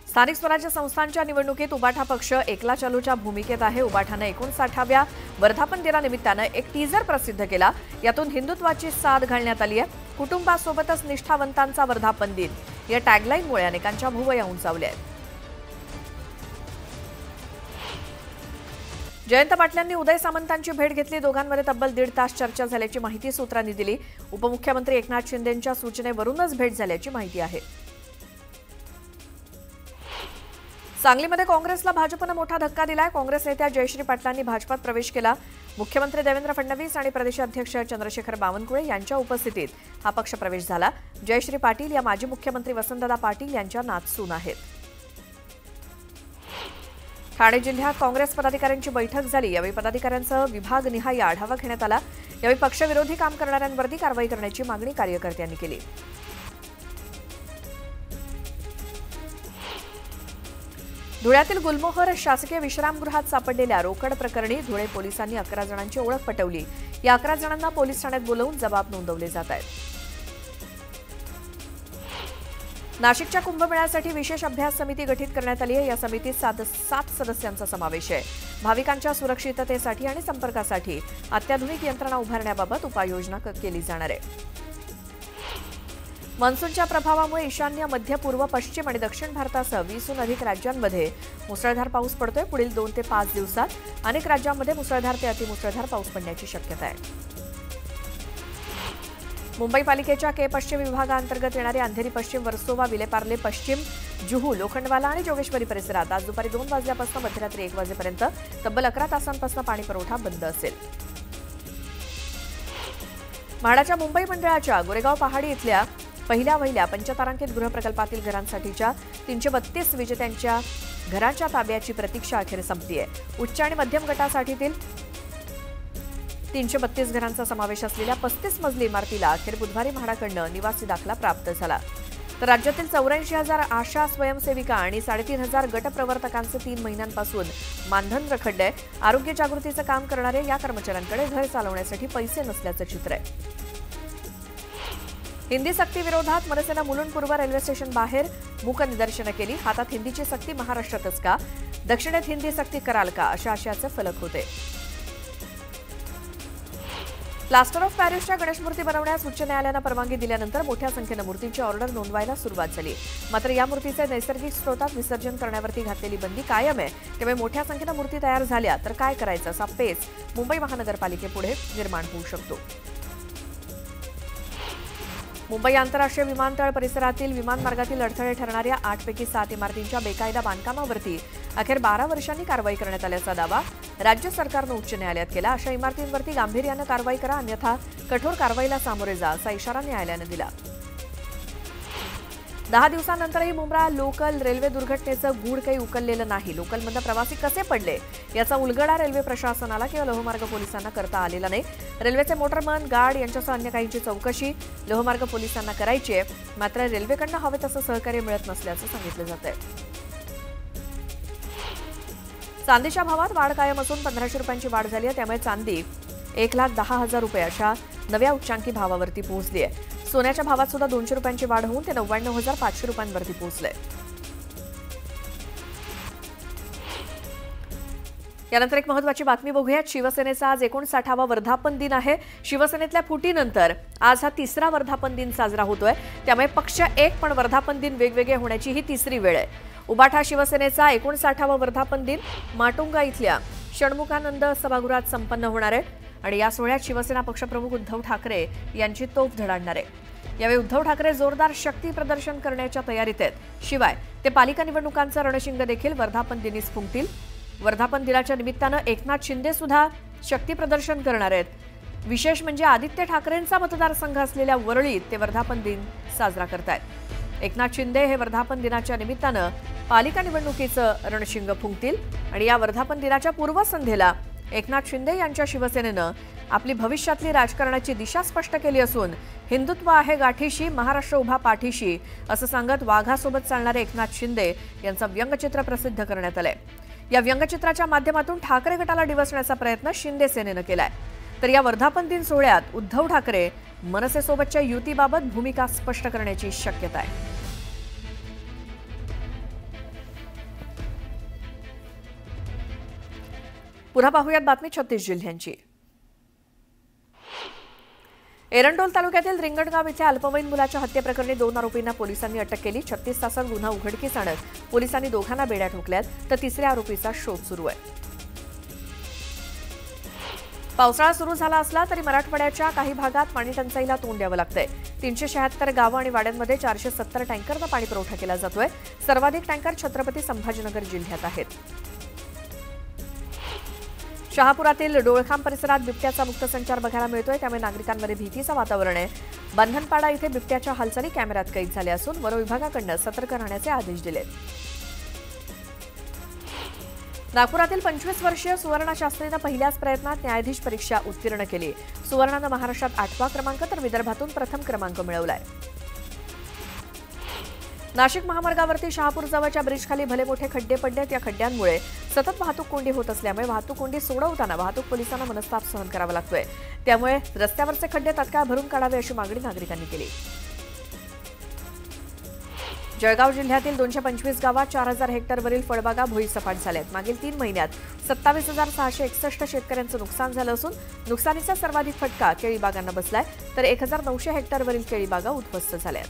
स्थानिक स्वराज्य संस्थांच्या निवडणुकीत उबाठा पक्ष एकला चालूच्या भूमिकेत आहे। उबाठानं 59व्या वर्धापन दिनानिमित्तानं एक टीजर प्रसिद्ध केला। यातून हिंदुत्वाची साथ घालण्यात आली आहे। कुटुंबासोबतच निष्ठावंतांचा वर्धापन दिन या टॅगलाईनमुळे अनेकांच्या भुवया उंचावल्या आहेत। जयंत पाटलांनी उदय सामंतांची भेट घेतली। दोघांमध्ये तब्बल 1.5 तास चर्चा झाल्याची माहिती सूत्रांनी दिली। उपमुख्यमंत्री एकनाथ शिंदेंच्या सूचनेवरूनच भेट झाल्याची माहिती आहे। सांगलीमध्ये काँग्रेसला भाजपनं मोठा धक्का दिलाय। काँग्रेस नेत्या जयश्री पाटलांनी भाजपात प्रवेश केला। मुख्यमंत्री देवेंद्र फडणवीस आणि प्रदेशाध्यक्ष चंद्रशेखर बावनकुळे यांच्या उपस्थितीत हा पक्ष प्रवेश झाला। जयश्री पाटील या माजी मुख्यमंत्री वसंतदादा पाटील यांच्या नातसून आहेत। ठाणे जिल्ह्यात काँग्रेस पदाधिकाऱ्यांची बैठक झाली। यावेळी पदाधिकाऱ्यांसह विभागनिहाय आढावा घेण्यात आला। यावेळी पक्षविरोधी काम करणाऱ्यांवरती कारवाई करण्याची मागणी कार्यकर्त्यांनी केली। धुळ्यातील गुलमोहर शासकीय विश्रामगृहात सापडलेल्या रोकड प्रकरणी धुळे पोलिसांनी 11 जणांची ओळख पटवली। या 11 जणांना पोलीस ठाण्यात बोलावून जबाब नोंदवले जात आहेत। नाशिकच्या कुंभमेळ्यासाठी विशेष अभ्यास समिती गठीत करण्यात आली आहे। या समितीत 7 सदस्यांचा समावेश आहे। भाविकांच्या सुरक्षिततेसाठी आणि संपर्कासाठी अत्याधुनिक यंत्रणा उभारण्याबाबत उपाययोजना केली जाणार आहे। मान्सूनच्या प्रभावामुळे ईशान्य, मध्य, पूर्व, पश्चिम आणि दक्षिण भारतासह 20हून अधिक राज्यांमध्ये मुसळधार पाऊस पडतोय। पुढील 2 ते 5 दिवसात अनेक राज्यांमध्ये मुसळधार ते अतिमुसळधार पाऊस पडण्याची शक्यता आहे। मुंबई पालिकेच्या के पश्चिम विभागाअंतर्गत येणारे अंधेरी पश्चिम, वर्सोवा, विलेपार्ले पश्चिम, जुहू, लोखंडवाला आणि जोगेश्वरी परिसरात आज दुपारी 2 वाजल्यापासून मध्यरात्री 1 वाजेपर्यंत तब्बल 11 तासांपासून पाणी पुरवठा बंद असेल। म्हाडाच्या मुंबई मंडळाच्या गोरेगाव पहाडी इथल्या पहिल्या पंचतारांकित गृहप्रकल्पातील घरांसाठीच्या 332 विजेत्यांच्या घरांच्या ताब्याची प्रतीक्षा अखेर संपली आहे। उच्च आणि मध्यम गटासाठीतील 332 घरांचा समावेश असलेल्या 35 मजली इमारतीला अखेर बुधवारी म्हाडाकडून निवासी दाखला प्राप्त झाला। तर राज्यातील 84,000 आशा स्वयंसेविका आणि 3,500 गटप्रवर्तकांचे 3 महिन्यांपासून मानधन रखडलंय। आरोग्य जागृतीचं काम करणारे या कर्मचाऱ्यांकडे घर चालवण्यासाठी पैसे नसल्याचं चित्र आहे। हिंदी सक्ती विरोधात मनसेनं मुलुंड पूर्व रेल्वे स्टेशन बाहेर मूक निदर्शनं केली। हातात हिंदीची सक्ती महाराष्ट्रातच का, दक्षिणेत हिंदी सक्ती कराल का, अशा आशयाचे फलक होते। प्लास्टर ऑफ पॅरिसच्या गणेशमूर्ती बनवण्यास उच्च न्यायालयानं परवानगी दिल्यानंतर मोठ्या संख्येनं मूर्तींची ऑर्डर नोंदवायला सुरुवात झाली। मात्र या मूर्तीचे नैसर्गिक स्रोतात विसर्जन करण्यावरती घातलेली बंदी कायम आहे। त्यामुळे मोठ्या संख्येनं मूर्ती तयार झाल्या तर काय करायचं असा पेच मुंबई महानगरपालिकेपुढे निर्माण होऊ शकतो। मुंबई आंतरराष्ट्रीय विमानतळ परिसरातील विमानमार्गातील अडथळे ठरणाऱ्या 8 पैकी 7 इमारतींच्या बेकायदा बांधकामावरती अखेर 12 वर्षांनी कारवाई करण्यात आल्याचा दावा राज्य सरकारनं उच्च न्यायालयात केला। अशा इमारतींवरती गांभीर्यानं कारवाई करा, अन्यथा कठोर कारवाईला सामोरे जा, असा इशारा न्यायालयानं दिला। 10 दिवसांनंतरही मुंब्रा लोकल रेल्वे दुर्घटनेचं गूढ काही उकललेलं नाही। लोकलमधून प्रवासी कसे पडले याचा उलगडा रेल्वे प्रशासनाला किंवा लोहमार्ग पोलिसांना करता आलेला नाही। रेल्वेचे मोटरमन, गार्ड यांच्यासह अन्य काहींची चौकशी लोहमार्ग पोलिसांना करायची आहे। मात्र रेल्वेकडनं हवे तसं सहकार्य मिळत नसल्याचं सांगितलं जातंय। चांदीच्या भावात वाढ कायम असून 1500 रुपयांची वाढ झाली आहे। त्यामुळे चांदी 1,10,000 रुपये अशा नव्या उच्चांकी भावावरती पोहोचली आहे। सोन्याच्या भावात सुद्धा 200 रुपयांची वाढ होऊन ते 99,500 रुपयांवरती पोहोचले। यानंतर एक महत्त्वाची बातमी बघूयात। शिवसेनेचा आज 59वा वर्धापन दिन आहे। शिवसेनेतल्या फुटीनंतर आज हा 3रा वर्धापन दिन साजरा होतोय। त्यामुळे पक्ष एक पण वर्धापन दिन वेगवेगळे होण्याची ही 3री वेळ आहे। उबाठा शिवसेनेचा 59वा वर्धापन दिन माटुंगा इथल्या षण्मुखानंद सभागृहात संपन्न होणार आहे आणि या सोहळ्यात शिवसेना पक्षप्रमुख उद्धव ठाकरे यांची तोफ धडाडणार आहे। यावेळी उद्धव ठाकरे जोरदार शक्ती प्रदर्शन करण्याच्या तयारीत आहेत। शिवाय ते पालिका निवडणुकांचं रणशिंग देखील वर्धापन दिनीच फुंकतील। वर्धापन दिनाच्या निमित्तानं एकनाथ शिंदे सुद्धा शक्ती प्रदर्शन करणार आहेत। विशेष म्हणजे आदित्य ठाकरेंचा मतदारसंघ असलेल्या वरळीत ते वर्धापन दिन साजरा करतायत। एकनाथ शिंदे हे वर्धापन दिनाच्या निमित्तानं पालिका निवडणुकीचं रणशिंग फुंकतील आणि या वर्धापन दिनाच्या पूर्वसंध्येला एकनाथ शिंदे यांच्या शिवसेनेनं आपली भविष्यातली राजकारणाची दिशा स्पष्ट केली असून हिंदुत्व आहे गाठीशी, महाराष्ट्र उभा पाठीशी असं सांगत वाघासोबत चालणारे एकनाथ शिंदे यांचं व्यंगचित्र प्रसिद्ध करण्यात आलंय। या व्यंगचित्राच्या माध्यमातून ठाकरे गटाला डिवचण्याचा प्रयत्न शिंदे सेनेनं केलाय। तर या वर्धापन दिन सोहळ्यात उद्धव ठाकरे मनसेसोबतच्या युतीबाबत भूमिका स्पष्ट करण्याची शक्यता आहे। पुन्हा पाहूयात बातमी 36 जिल्ह्यांची। एरंडोल तालुक्यातील रिंगणगाव इथे अल्पवयीन मुलाच्या हत्येप्रकरणी 2 आरोपींना पोलिसांनी अटक केली। 36 तासात गुन्हा उघडकीस आणत पोलिसांनी दोघांना बेड्या ठोकल्यात, तर तिसऱ्या आरोपीचा शोध सुरू आहे। पावसाळा सुरू झाला असला तरी मराठवाड्याच्या काही भागात पाणी टंचाईला तोंड द्यावं लागतंय। 376 गावं आणि वाड्यांमध्ये 470 टँकरनं पाणी पुरवठा केला जातोय। सर्वाधिक टँकर छत्रपती संभाजीनगर जिल्ह्यात आहेत। शहापुरातील डोळखांब परिसरात बिबट्याचा मुक्त संचार बघायला मिळतोय, त्यामुळे नागरिकांमध्ये भीतीचं वातावरण आहे। बंधनपाडा इथे बिबट्याच्या हालचाली कॅमेऱ्यात कैद झाल्या असून वन विभागाकडून सतर्क राहण्याचे आदेश दिलेत। नागपुरातील 25 वर्षीय सुवर्णा शास्त्रीनं पहिल्याच प्रयत्नात न्यायाधीश परीक्षा उत्तीर्ण केली। सुवर्णानं महाराष्ट्रात 8वा क्रमांक तर विदर्भातून प्रथम क्रमांक मिळवलाय। नाशिक महामार्गावरती शहापूर जवळच्या ब्रिजखाली भले मोठे खड्डे पडलेत। या खड्ड्यांमुळे सतत वाहतूक कोंडी होत असल्यामुळे वाहतूक कोंडी सोडवताना वाहतूक पोलिसांना मनस्ताप सहन करावा लागतोय। त्यामुळे रस्त्यावरचे खड्डे तात्काळ भरून काढावे अशी मागणी नागरिकांनी केली। जळगाव जिल्ह्यातील 225 गावात 4000 हेक्टरवरील फळबागा भुईसपाट झाल्यात। मागील 3 महिन्यात 27,661 शेतकऱ्यांचं नुकसान झालं असून नुकसानीचा सर्वाधिक फटका केळी बागांना बसलाय, तर 1900 हेक्टरवरील केळी बागा उद्ध्वस्त झाल्यात।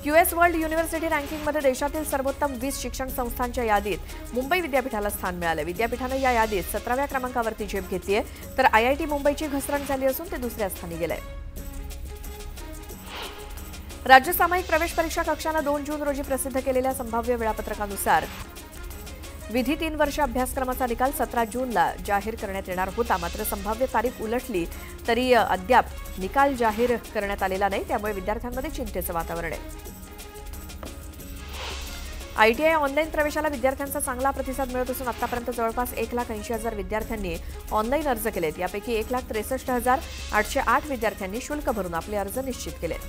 क्यूएस वर्ल्ड युनिव्हर्सिटी रँकिंगमध्ये देशातील सर्वोत्तम 20 शिक्षण संस्थांच्या यादीत मुंबई विद्यापीठाला स्थान मिळालं। विद्यापीठानं या यादीत 17व्या क्रमांकावरती झेप घेतली आहे, तर IIT मुंबईची घसरण झाली असून ते दुसऱ्या स्थानी गेलंय। राज्य सामायिक प्रवेश परीक्षा कक्षानं 2 जून रोजी प्रसिद्ध केलेल्या संभाव्य वेळापत्रकानुसार विधी 3 वर्ष अभ्यासक्रमाचा निकाल 17 जूनला जाहीर करण्यात येणार होता। मात्र संभाव्य तारीख उलटली तरी अद्याप निकाल जाहीर करण्यात आलेला नाही, त्यामुळे विद्यार्थ्यांमध्ये चिंतेचं वातावरण आहे। ITI ऑनलाईन प्रवेशाला विद्यार्थ्यांचा चांगला प्रतिसाद मिळत असून आतापर्यंत जवळपास 1,80,000 विद्यार्थ्यांनी ऑनलाईन अर्ज केलेत। यापैकी 1,63,808 विद्यार्थ्यांनी शुल्क भरून आपले अर्ज निश्चित केलेत।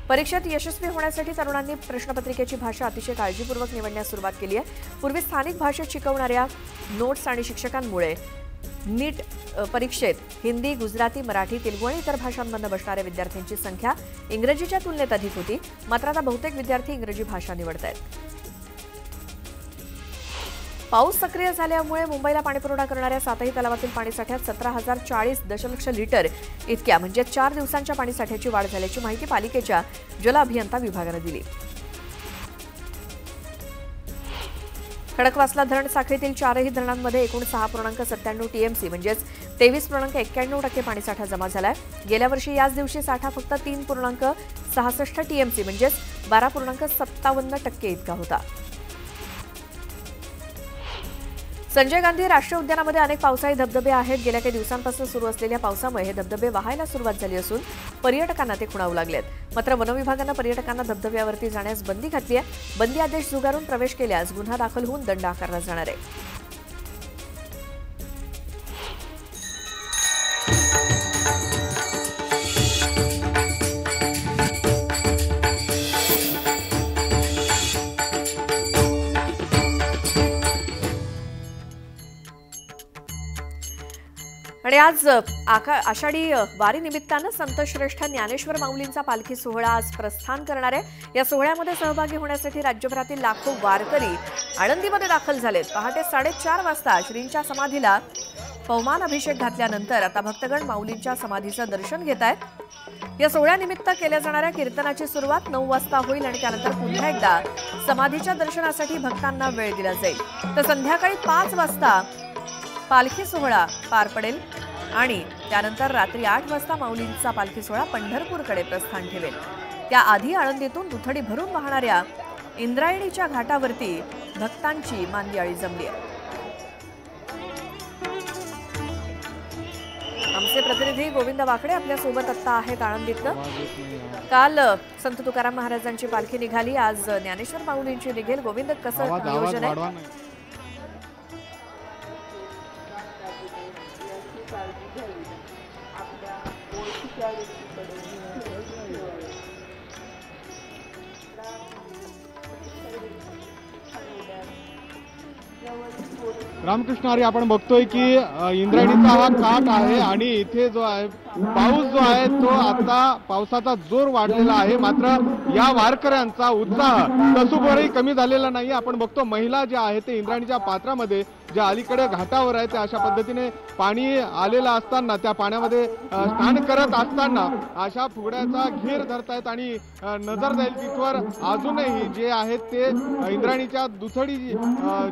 परीक्षेत यशस्वी होण्यासाठी तरुणांनी प्रश्नपत्रिकेची भाषा अतिशय काळजीपूर्वक निवडण्यास सुरुवात केली आहे। पूर्वी स्थानिक भाषेत शिकवणाऱ्या नोट्स आणि शिक्षकांमुळे नीट परीक्षेत हिंदी, गुजराती, मराठी, तेलुगू आणि इतर भाषांमधून बसणाऱ्या विद्यार्थ्यांची संख्या इंग्रजीच्या तुलनेत अधिक होती। मात्र आता बहुतेक विद्यार्थी इंग्रजी भाषा निवडतायत। पाऊस सक्रिय झाल्यामुळे मुंबईला पाणीपुरवठा करणाऱ्या 7ही तलावातील पाणीसाठ्यात 17,040 दशलक्ष लिटर इतक्या म्हणजे 4 दिवसांच्या पाणीसाठ्याची वाढ झाल्याची माहिती पालिकेच्या जल अभियंता विभागानं दिली। खडकवासला धरण साखळीतील 4ही धरणांमध्ये एकूण 6.97 TMC म्हणजेच 23.91% पाणीसाठा जमा झालाय। गेल्या वर्षी याच दिवशी साठा फक्त 3.66 TMC म्हणजेच 12.57% इतका होता। संजय गांधी राष्ट्रीय उद्यानामध्ये अनेक पावसाळी धबधबे आहेत। गेल्या काही दिवसांपासून सुरू असलेल्या पावसामुळे हे धबधबे वाहायला सुरुवात झाली असून पर्यटकांना ते खुणावू लागलेत। मात्र वन विभागानं पर्यटकांना धबधब्यावरती जाण्यास बंदी घातली आहे। बंदी आदेश झुगारून प्रवेश केल्यास गुन्हा दाखल होऊन दंड आकारला जाणार आहे। आणि आज आषाढी वारी निमित्तानं संत श्रेष्ठ ज्ञानेश्वर माऊलींचा पालखी सोहळा आज प्रस्थान करणार आहे। या सोहळ्यामध्ये सहभागी होण्यासाठी राज्यभरातील लाखो वारकरी आळंदीमध्ये दाखल झालेत। पहाटे 4:30 वाजता श्रींच्या समाधीला पवमान अभिषेक घातल्यानंतर आता भक्तगण माऊलींच्या समाधीचं दर्शन घेत आहेत। या सोहळ्यानिमित्त केल्या जाणाऱ्या कीर्तनाची सुरुवात 9 वाजता होईल आणि त्यानंतर पुन्हा एकदा समाधीच्या दर्शनासाठी भक्तांना वेळ दिला जाईल। तर संध्याकाळी 5 वाजता पालखी सोहळा पार पडेल आणि त्यानंतर रात्री 8 वाजता माऊलींचा पालखी सोहळा पंढरपूरकडे प्रस्थान ठेवेल। त्याआधी आळंदीतून दुथडी भरून वाहणाऱ्या इंद्रायणीच्या घाटावरती भक्तांची मांदियाळी जमली आहे। आमचे प्रतिनिधी गोविंद वाकडे आपल्या सोबत आत्ता आहेत आळंदीतनं। काल संत तुकाराम महाराजांची पालखी निघाली, आज ज्ञानेश्वर माऊलींची निघेल। गोविंद, कसं नियोजन आहे? व्यवस्थित रामकृष्ण हरी, आपण बघतोय की इंद्रायणीचा हा काठ आहे आणि इथे जो आहे पाऊस जो आहे तो आता पावसाचा जोर वाढलेला आहे. मात्र या वारकऱ्यांचा उत्साह तसूभरही कमी झालेला नाही. आपण बघतो महिला ज्या आहेत ते इंद्रायणीच्या पात्रामध्ये ज्या अलीकडे घाटावर आहे त्या अशा पद्धतीने पाणी आलेलं असताना त्या पाण्यामध्ये स्नान करत असताना अशा फुगड्याचा घेर धरतायत आणि नजर जाईल तिथवर अजूनही जे आहेत ते इंद्रायणीच्या दुथडी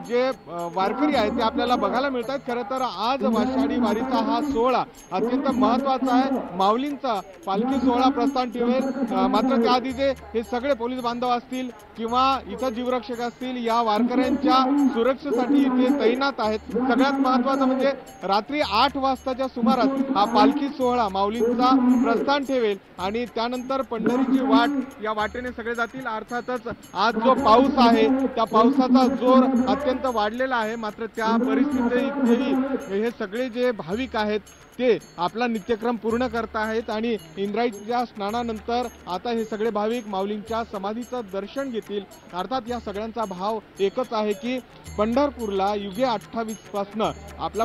जे वारकरी आहेत ते आपल्याला बघायला मिळत आहेत. खरं तर आज आषाढी वारीचा हा सोहळा अत्यंत महत्वाचा आहे. माऊलींचा पालखी सोहळा प्रस्थान ठेवेल. मात्र त्याआधी हे सगळे पोलीस बांधव असतील किंवा इतर जीवरक्षक असतील या वारकऱ्यांच्या सुरक्षेसाठी इथे तैनात आहेत. सगळ्यात महत्वाचं म्हणजे रात्री 8 वाजताच्या सुमारास हा पालखी सोहळा माऊलींचा प्रस्थान ठेवेल आणि त्यानंतर पंढरीची वाट या वाटेने सगळे जातील. अर्थातच आज जो पाऊस आहे त्या पावसाचा जोर अत्यंत वाढलेला आहे. मात्र त्या परिस्थितीतही हे सगळे जे भाविक आहेत ते आपला नित्यक्रम पूर्ण करत आहेत आणि इंद्रायणीच्या स्नानानंतर आता हे सगळे भाविक माऊलींच्या समाधीचं दर्शन घेतील. अर्थात या सगळ्यांचा भाव एकच आहे की पंढरपूरला युगे 28 पासनं आपला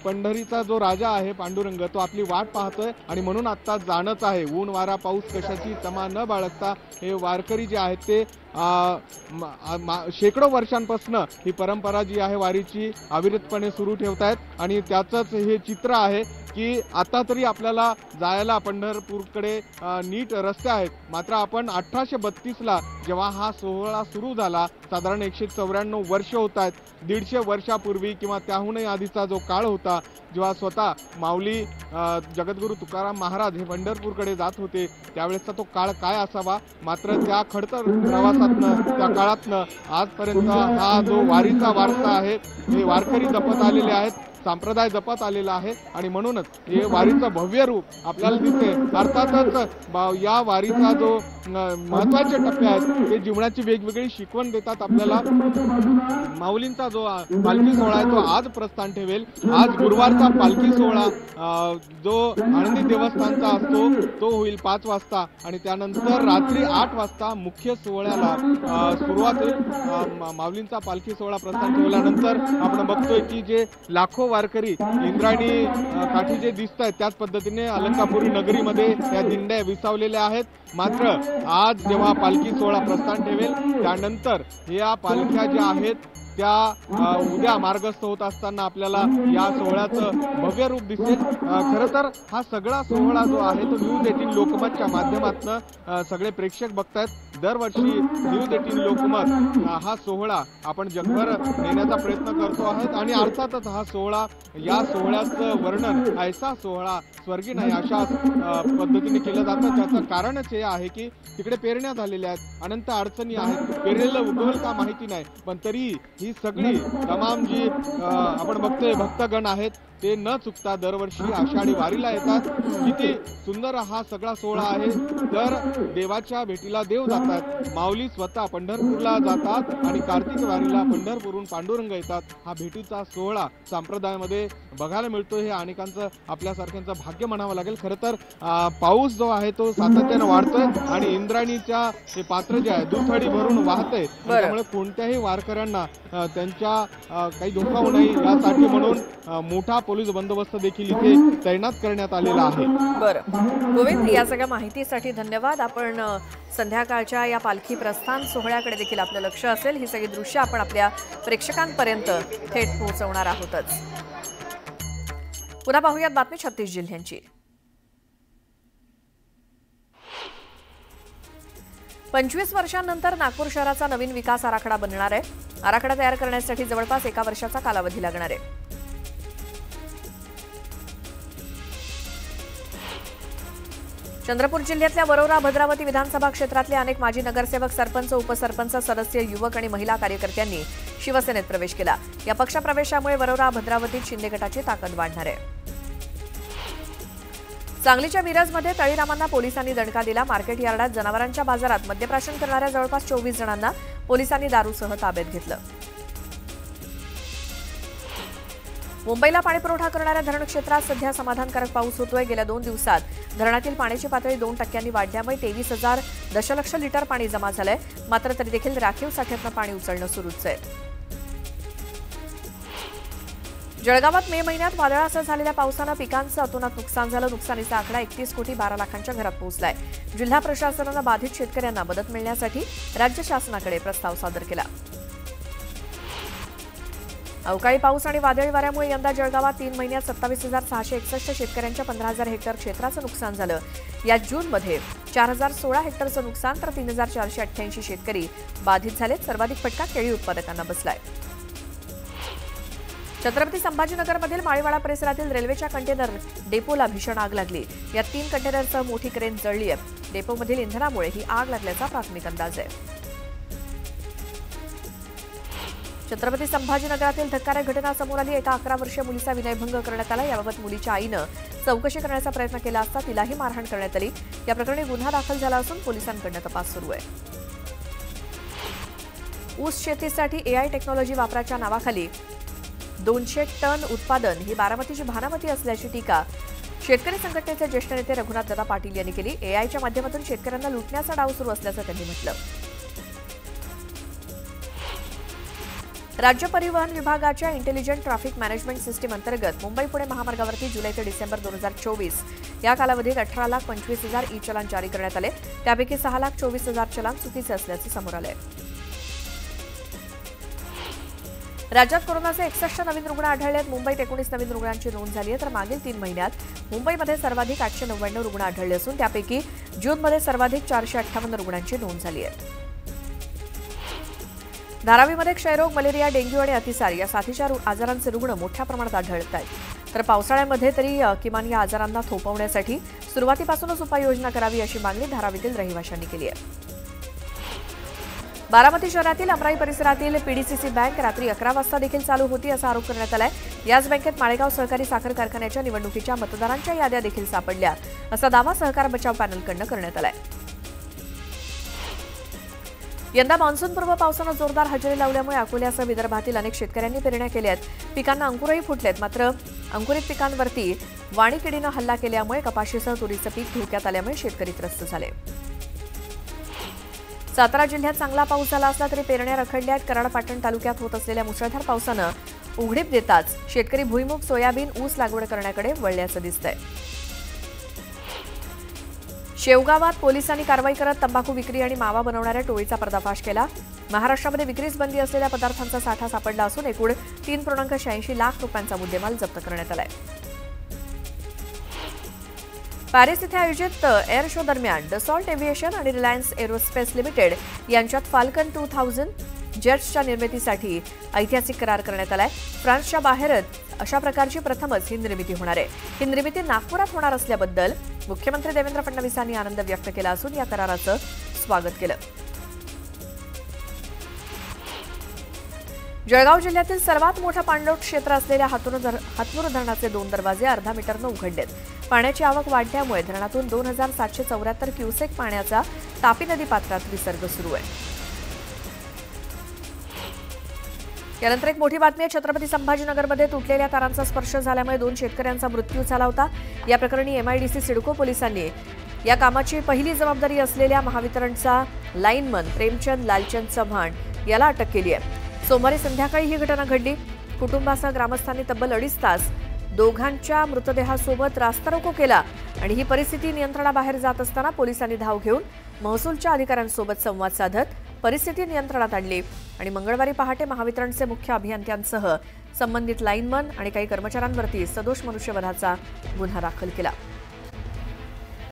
पंढरीचा जो राजा आहे पांडुरंग तो आपली वाट पाहतोय आणि म्हणून आता जाणंच आहे. ऊन वारा पाऊस कशाची तमा न बाळगता हे वारकरी जे आहेत ते शेकडो वर्षांपासून ही परंपरा जी आहे वारीची अविरतपणे सुरू ठेवतायत आणि त्याचंच हे चित्र आहे की आता तरी आपल्याला जायला पंढरपूरकडे नीट रस्ते आहेत. मात्र आपण 1832ला जेव्हा हा सोहळा सुरू झाला साधारण 194 वर्ष होत आहेत. 150 वर्षापूर्वी किंवा त्याहूनही आधीचा जो काळ होता जेव्हा स्वतः माऊली जगद्गुरू तुकाराम महाराज हे पंढरपूरकडे जात होते त्यावेळेसचा तो काळ काय असावा. मात्र त्या खडतर प्रवासातनं त्या काळातनं आजपर्यंत हा जो वारीचा वारसा आहे हे वारकरी जपत आलेले आहेत, संप्रदाय जपत आलेला आहे आणि म्हणूनच हे वारीचं भव्य रूप आपल्याला दिसते. अर्थातच या वारीचा जो महत्वाचे टप्पे आहेत ते जीवनाची वेगवेगळी शिकवण देतात आपल्याला. माऊलींचा जो पालखी सोहळा आहे तो आज प्रस्थान ठेवेल. आज गुरुवारचा पालखी सोहळा जो आनंदी देवस्थानचा असतो तो होईल 5 वाजता आणि त्यानंतर रात्री 8 वाजता मुख्य सोहळ्याला सुरुवात होईल. माऊलींचा पालखी सोहळा प्रस्थान ठेवल्यानंतर आपण बघतोय की जे लाखो वारकरी इंद्रायणी काठी जे दिसत आहेत त्याच पद्धतीने अलंकापुरी नगरीमध्ये या दिंड्या विसावलेल्या आहेत. मात्र आज जेव्हा पालखी सोहळा प्रस्थान ठेवेल त्यानंतर या पालख्या ज्या आहेत त्या उद्या मार्गस्थ होत असताना आपल्याला या सोहळ्याचं भव्य रूप दिसेल. खरं तर हा सगळा सोहळा जो आहे तो न्यूज 18 लोकमतच्या माध्यमातून सगळे प्रेक्षक बघतायत. दरवर्षी न्यूज 18 लोकमत हा सोहळा आपण जगभर नेण्याचा प्रयत्न करतो आहोत आणि अर्थातच हा सोहळा या सोहळ्याचं वर्णन ऐसा सोहळा स्वर्गी नाही अशा पद्धतीने केलं जातं. त्याचं कारणच हे आहे की तिकडे पेरण्या झालेल्या आहेत, अनंत अडचणी आहेत, पेरलेलं उगवल का माहिती नाही पण तरी ही सगळी तमाम जी आपण बघतोय भक्तगण आहेत ते न चुकता दरवर्षी आषाढी वारीला येतात. किती सुंदर हा सगळा सोहळा आहे. तर देवाच्या भेटीला देव जातात, माऊली स्वतः पंढरपूरला जातात आणि कार्तिक वारीला पंढरपूरहून पांडुरंग येतात. हा भेटीचा सोहळा संप्रदायामध्ये बघायला मिळतो. हे अनेकांचं आपल्यासारख्यांचं भाग्य म्हणावं लागेल. खरं तर पाऊस जो आहे तो सातत्यानं वाढतोय आणि इंद्रायणीच्या हे पात्र जे आहे दुथडी भरून वाहतंय. त्यामुळे कोणत्याही वारकऱ्यांना त्यांच्या काही धोका होऊ नये यासाठी म्हणून मोठा पोलीस बंदोबस्त देखील इथे तैनात करण्यात आलेला आहे. बरं गोविंद, या सगळ्या माहितीसाठी धन्यवाद. आपण संध्याकाळच्या या पालखी प्रस्थान सोहळ्याकडे देखील आपलं लक्ष असेल. ही सगळी दृश्य आपण आपल्या प्रेक्षकांपर्यंत थेट पोहोचवणार आहोतच. पुन्हा पाहूयात बातमी 36 जिल्ह्यांची. 25 वर्षांनंतर नागपूर शहराचा नवीन विकास आराखडा बनणार आहे. आराखडा तयार करण्यासाठी जवळपास 1 वर्षाचा कालावधी लागणार आहे. चंद्रपूर जिल्ह्यातल्या वरोरा भद्रावती विधानसभा क्षेत्रातले अनेक माजी नगरसेवक, सरपंच, उपसरपंच, सदस्य, युवक आणि महिला कार्यकर्त्यांनी शिवसेनेत प्रवेश केला. या पक्षप्रवेशामुळे वरोरा भद्रावतीत शिंदे गटाची ताकद वाढणार आहे. सांगलीच्या मिरजमध्ये तळीरामांना पोलिसांनी दणका दिला. मार्केट यार्डात जनावरांच्या बाजारात मद्यप्राशन करणाऱ्या जवळपास 24 जणांना पोलिसांनी दारूसह ताब्यात घेतलं. मुंबईला पाणीपुरवठा करणाऱ्या धरण क्षेत्रात सध्या समाधानकारक पाऊस होतोय. गेल्या 2 दिवसात धरणातील पाण्याची पातळी 2% वाढल्यामुळे 23,000 दशलक्ष लिटर पाणी जमा झालंय. मात्र तरी देखील राखीव साठ्यातनं पाणी उचलणं सुरूच आहे. जळगावात मे महिन्यात वादळासह झालेल्या पावसानं पिकांचं अतोनात नुकसान झालं. नुकसानीचा आकडा 31,12,00,000च्या घरात पोहोचलाय. जिल्हा प्रशासनानं बाधित शेतकऱ्यांना मदत मिळण्यासाठी राज्य शासनाकडे प्रस्ताव सादर केला. अवकाळी पाऊस आणि वादळी वाऱ्यामुळे यंदा जळगावात 3 महिन्यात 27,661 शेतकऱ्यांच्या 15,000 हेक्टर क्षेत्राचं नुकसान झालं. यात जूनमध्ये 4,016 हेक्टरचं नुकसान तर 3,488 शेतकरी बाधित झालेत. सर्वाधिक फटका केळी उत्पादकांना बसलाय. छत्रपती संभाजीनगरमधील माळीवाडा परिसरातील रेल्वेच्या कंटेनर डेपोला भीषण आग लागली. यात 3 कंटेनरसह मोठी क्रेन जळली आहे. डेपोमधील इंधनामुळे ही आग लागल्याचा प्राथमिक अंदाज आहे. छत्रपती संभाजीनगरातील धक्कादायक घटना समोर आली. एका 11 वर्षीय मुलीचा विनयभंग करण्यात आला. याबाबत मुलीच्या आईनं चौकशी करण्याचा प्रयत्न केला असता तिलाही मारहाण करण्यात आली. या प्रकरणी गुन्हा दाखल झाला असून पोलिसांकडून तपास सुरू आहे. ऊस शेतीसाठी एआय टेक्नॉलॉजी वापराच्या नावाखाली 200 टन उत्पादन ही बारामतीची भानामती असल्याची टीका शेतकरी संघटनेचे ज्येष्ठ नेते रघुनाथ दादा पाटील यांनी केली. एआयच्या माध्यमातून शेतकऱ्यांना लुटण्याचा डाव सुरू असल्याचं त्यांनी म्हटलं. राज्य परिवहन विभागाच्या इंटेलिजंट ट्रॅफिक मॅनेजमेंट सिस्टीम अंतर्गत मुंबई पुणे महामार्गावरती जुलै ते डिसेंबर 2024 या कालावधीत 18,25,000 ई चलान जारी करण्यात आले. त्यापैकी 6,24,000 चलान चुकीचे असल्याचे समोर आले. राज्यात कोरोनाचे 61 नवीन रुग्ण आढळलेत. मुंबईत 19 नवीन रुग्णांची नोंद झाली आहे. तर मागील 3 महिन्यात मुंबईमध्ये सर्वाधिक 899 रुग्ण आढळले असून त्यापैकी जूनमध्ये सर्वाधिक 458 रुग्णांची नोंद झाली आहे. धारावीमध्ये क्षयरोग, मलेरिया, डेंग्यू आणि अतिसार या साथीच्या आजारांचे रुग्ण मोठ्या प्रमाणात आढळत आहेत. तर पावसाळ्यामध्ये तरी किमान या आजारांना थोपवण्यासाठी सुरुवातीपासूनच उपाययोजना करावी अशी मागणी धारावीतील रहिवाशांनी केली आहे. बारामती शहरातील अमराई परिसरातील पीडीसीसी बँक रात्री 11 वाजता देखील चालू होती असा आरोप करण्यात आलाय. याच बँकेत माळेगाव सहकारी साखर कारखान्याच्या निवडणुकीच्या मतदारांच्या याद्या देखील सापडल्या असा दावा सहकार बचाव पॅनलकडून करण्यात आलाय. यंदा मान्सूनपूर्व पावसानं जोरदार हजेरी लावल्यामुळे अकोल्यासह विदर्भातील अनेक शेतकऱ्यांनी पेरण्या केल्या आहेत. पिकांना अंकुरही फुटलेत. मात्र अंकुरित पिकांवरती वाणी किडीनं हल्ला केल्यामुळे कपाशीसह तुरीचं पीक धोक्यात आल्यामुळे शेतकरी त्रस्त झाले. सातारा जिल्ह्यात चांगला पाऊस झाला असला तरी पेरण्या रखडल्या आहेत. कराड पाटण तालुक्यात होत असलेल्या मुसळधार पावसानं उघडीप देताच शेतकरी भुईमूग, सोयाबीन, ऊस लागवड करण्याकडे वळल्याचं दिसतंय. शेवगावात पोलिसांनी कारवाई करत तंबाखू विक्री आणि मावा बनवणाऱ्या टोळीचा पर्दाफाश केला. महाराष्ट्रामध्ये विक्रीस बंदी असलेल्या पदार्थांचा साठा सापडला असून एकूण 3.86 लाख रुपयांचा मुद्देमाल जप्त करण्यात आलाय. पॅरिस इथे आयोजित एअर शो दरम्यान डसॉल्ट एव्हिएशन आणि रिलायन्स एरोस्पेस लिमिटेड यांच्यात फाल्कन 2000 जेट्सच्या निर्मितीसाठी ऐतिहासिक करार करण्यात आलाय. फ्रान्सच्या बाहेरच अशा प्रकारची प्रथमच ही निर्मिती होणार आहे. ही निर्मिती नागपुरात होणार असल्याबद्दल मुख्यमंत्री देवेंद्र फडणवीसांनी आनंद व्यक्त केला असून या कराराचं स्वागत केलं. जळगाव जिल्ह्यातील सर्वात मोठं पाणलोट क्षेत्र असलेल्या हातनूर धरणाचे 2 दरवाजे अर्धा मीटरनं उघडलेत. पाण्याची आवक वाढल्यामुळे धरणातून 2,774 क्युसेक पाण्याचा तापी नदी पात्रात विसर्ग सुरू आहे. यानंतर एक मोठी बातमी आहे. छत्रपती संभाजीनगरमध्ये तुटलेल्या तारांचा स्पर्श झाल्यामुळे 2 शेतकऱ्यांचा मृत्यू झाला होता. या प्रकरणी एमआयडीसी सिडको पोलिसांनी या कामाची पहिली जबाबदारी असलेल्या महावितरणचा लाईनमन प्रेमचंद लालचंद चव्हाण याला अटक केली आहे. सोमवारी संध्याकाळी ही घटना घडली. कुटुंबासह ग्रामस्थांनी तब्बल 2.5 तास दोघांच्या मृतदेहासोबत रास्ता रोको केला आणि ही परिस्थिती नियंत्रणाबाहेर जात असताना पोलिसांनी धाव घेऊन महसूलच्या अधिकाऱ्यांसोबत संवाद साधत परिस्थिती नियंत्रणात आणली आणि मंगळवारी पहाटे महावितरणचे मुख्य अभियंत्यांसह संबंधित लाईनमन आणि काही कर्मचाऱ्यांवरती सदोष मनुष्यवधाचा गुन्हा दाखल केला.